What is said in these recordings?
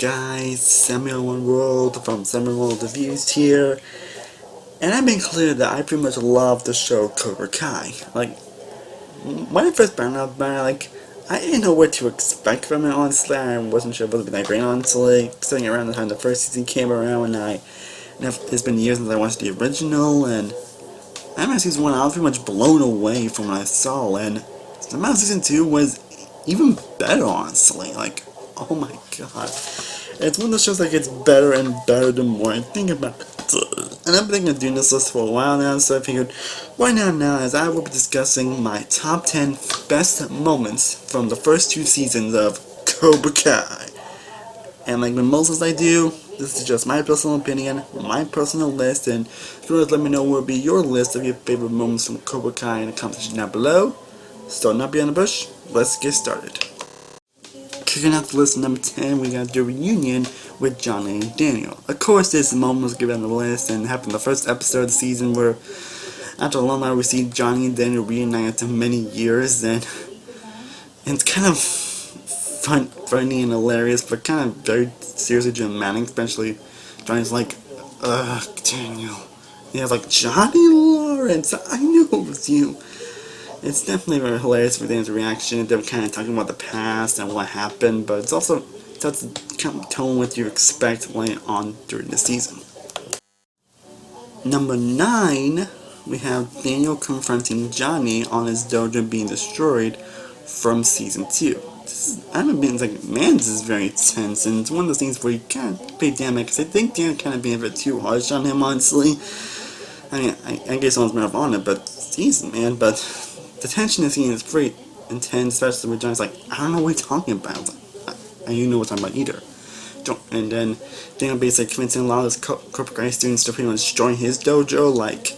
guys? Samuel One World from Samuel World Reviews here, and I've been clear that I pretty much love the show Cobra Kai. When I first found out about it, I didn't know what to expect from it, honestly. I wasn't sure if it was going to be that great, honestly. Sitting around the time the first season came around, it's been years since I watched the original, and after season 1, I was pretty much blown away from what I saw, and somehow season 2 was even better, honestly. Oh my god. It's one of those shows that gets better and better the more I think about it. And I've been thinking of doing this list for a while now, so I figured, why not now, as I will be discussing my top 10 best moments from the first 2 seasons of Cobra Kai. And like with most as I do, this is just my personal opinion, my personal list, and if you want to let me know what would be your list of your favorite moments from Cobra Kai in the comment section down below. So not beyond the bush, let's get started. Kicking off the list number 10, we got the reunion with Johnny and Daniel. Of course, this moment was given on the list and happened in the first episode of the season where, after a long while, we see Johnny and Daniel reunite after many years, and it's kind of funny and hilarious, but kind of very seriously dramatic, especially Johnny's like, Daniel. Yeah, like, Johnny Lawrence, I knew it was you. It's definitely very hilarious for Dan's reaction. They're kind of talking about the past and what happened, but it's also sets the kind of tone what you expect later on during the season. Number 9, we have Daniel confronting Johnny on his dojo being destroyed from season 2. I haven't been like, man, this is very tense, and it's one of those things where you kind of pay Dan because I think Dan kind of being a bit too harsh on him, honestly. I mean, I guess someone's more on it, but season, man, but the tension in the scene is pretty intense, especially when Johnny's like, I don't know what you're talking about. And you know what I'm talking about either. And then Daniel basically convincing a lot of his Cobra Kai students to pretty much join his dojo. Like,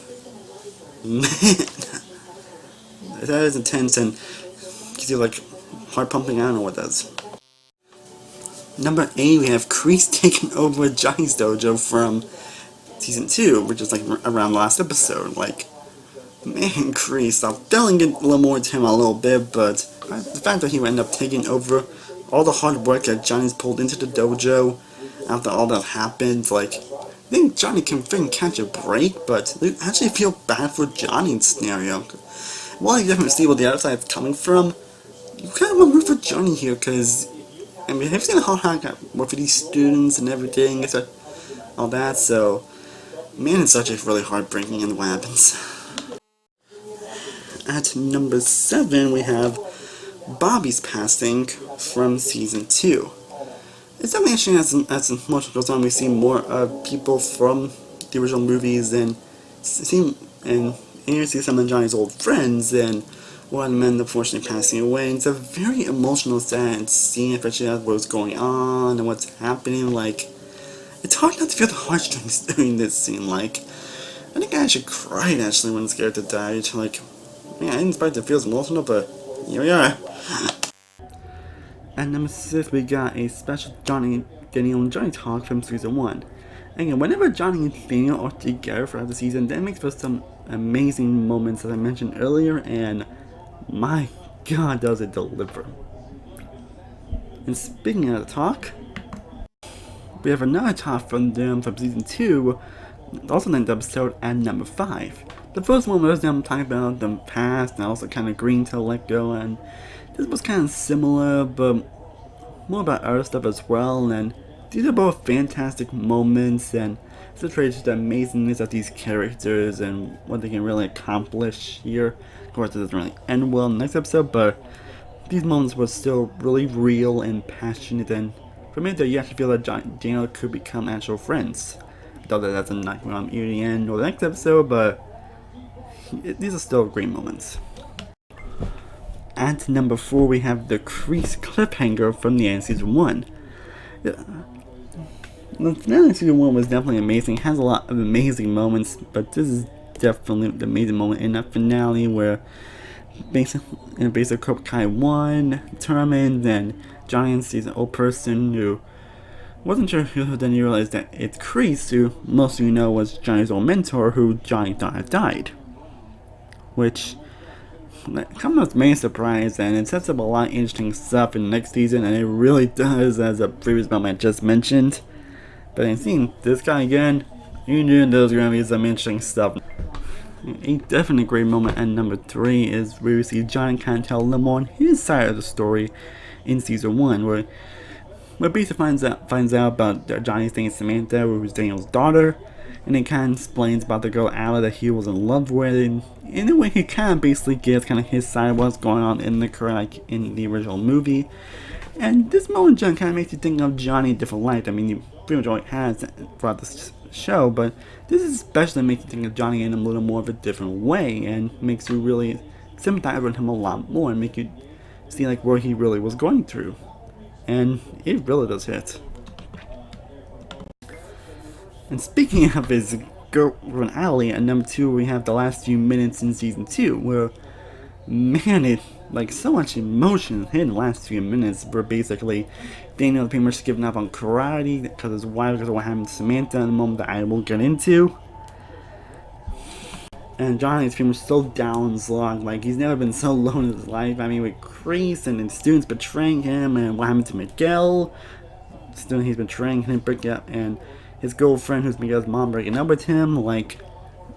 man, that is intense and gives you like heart pumping. I don't know what does. Number 8, we have Kreese taking over Johnny's dojo from season 2, which is like around the last episode. Like, man, Kreese, I'll definitely get a little more to him a little bit, but the fact that he would end up taking over all the hard work that Johnny's pulled into the dojo after all that happened, like, I think Johnny can freaking catch a break, but I actually feel bad for Johnny in this scenario. While you definitely see where the other side is coming from, you kind of want to root for Johnny here, because, I mean, have you seen how hard I got work for these students and everything, all that, so, man, it's such a really heartbreaking and what happens. At number 7, we have Bobby's passing from season 2. It's definitely interesting as much goes on, we see more people from the original movies and you see some of Johnny's old friends, and one of the men unfortunately passing away. And it's a very emotional, sad scene, especially as what's going on and what's happening. Like, it's hard not to feel the heartstrings during this scene. Like, I think I actually cried actually when this character died. Like, yeah, I didn't expect it to feel emotional, but here we are. At number 6, we got a special Daniel and Johnny talk from season 1. Again, whenever Johnny and Daniel are together throughout the season, that makes for some amazing moments, as I mentioned earlier, and my god, does it deliver. And speaking of the talk, we have another talk from them from season 2, also named episode at number 5. The first one was them talking about the past and also kind of agreeing to let go, and this was kind of similar, but more about other stuff as well, and these are both fantastic moments, and it's a trade to the amazingness of these characters and what they can really accomplish here. Of course, it doesn't really end well in the next episode, but these moments were still really real and passionate, and for me, you actually feel that Daniel could become actual friends. I thought that that's not going on near the end or the next episode, but these are still great moments. At number 4, we have the Kreese cliffhanger from the end of season 1. The finale of season 1 was definitely amazing. It has a lot of amazing moments, but this is definitely the amazing moment in that finale where basically Cobra Kai 1 determined, and Johnny sees an old person who wasn't sure who, then you realize that it's Kreese, who most of you know was Johnny's old mentor, who Johnny thought had died. Which, come as main surprise, and it sets up a lot of interesting stuff in the next season, and it really does, as a previous moment I just mentioned. But in seeing this guy again, you knew there was going to be some interesting stuff. A definitely great moment at number 3 is where we see Johnny kind of tell a little more on his side of the story in season 1, where basically finds out about Johnny's dating Samantha, who was Daniel's daughter, and it kind of explains about the girl Allie that he was in love with, and in a way he kind of basically gives kind of his side of what's going on in the correct in the original movie. And this moment John kind of makes you think of Johnny in a different light. I mean, you pretty much always has throughout this show, but this especially makes you think of Johnny in a little more of a different way, and makes you really sympathize with him a lot more, and make you see like what he really was going through. And it really does hit. And speaking of his girlfriend Allie, at number 2 we have the last few minutes in season 2, where man, it like so much emotion hit in the last few minutes, where basically Daniel pretty much giving up on karate because his wife, because of what happened to Samantha in a moment that I will get into. And Johnny is pretty much so down slog, like he's never been so low in his life. I mean, with Chris and his students betraying him, and what happened to Miguel, the student he's betraying him, breaking up, and his girlfriend, who's Miguel's mom, breaking up with him. Like,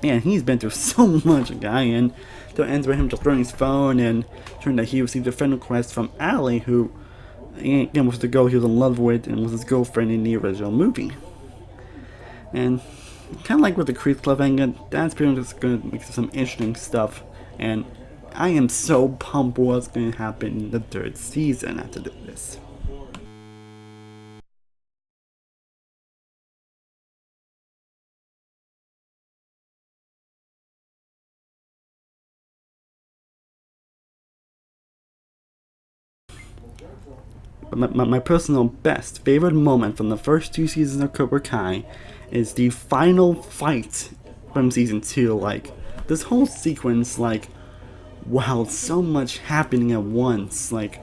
man, he's been through so much, guy, and it ends with him just throwing his phone, and turned out he received a friend request from Allie, who again was the girl he was in love with and was his girlfriend in the original movie. And kind of like with the Creed cliffhanger, that's pretty much going to make some interesting stuff, and I am so pumped what's going to happen in the 3rd season after this. But my personal best favorite moment from the first 2 seasons of Cobra Kai is the final fight from season 2. Like, this whole sequence, like, wow, so much happening at once. Like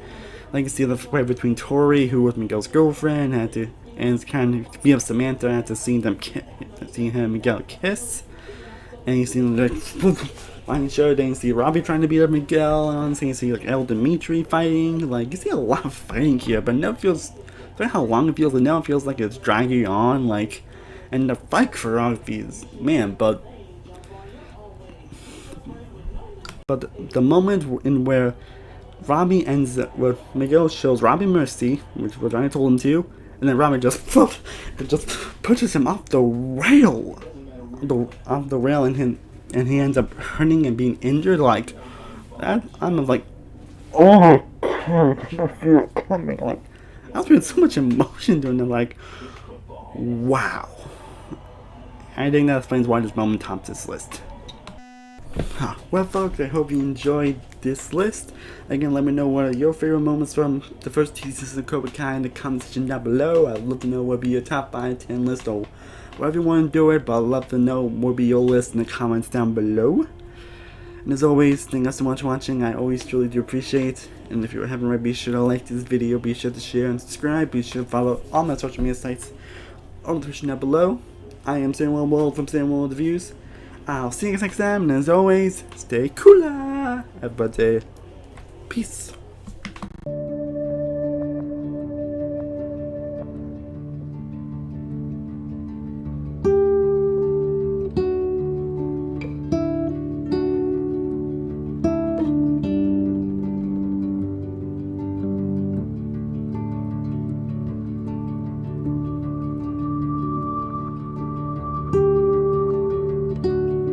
you see the fight between Tori, who was Miguel's girlfriend, had to, and it's kind of beat up Samantha after seeing him and Miguel kiss. And you see like finding show, then you see Robbie trying to beat up Miguel, and you see like El Dimitri fighting. Like, you see a lot of fighting here, but no feels, I don't know how long it feels, and now it feels like it's dragging on. Like, and the fight choreography is, man, but the moment in where Robbie ends up, where Miguel shows Robbie mercy, which was I told him to, and then Robbie just pushes him off the rail, and he ends up hurting and being injured. Like that, I'm like, oh my god, I can feel it coming. Like, I was feeling so much emotion during it. Like, wow. I think that explains why this moment tops this list. Well, folks, I hope you enjoyed this list. Again, let me know what are your favorite moments from the first 2 seasons of Cobra Kai in the comment section down below. I'd love to know what would be your top 5, 10 list, or whatever you want to do it, but I'd love to know what would be your list in the comments down below. And as always, thank you so much for watching. I always truly do appreciate. And if you haven't already, be sure to like this video, be sure to share and subscribe, be sure to follow all my social media sites on the description down below. I am Samuel World from Samuel World Reviews. I'll see you guys next time, and as always, stay cooler, everybody. Peace.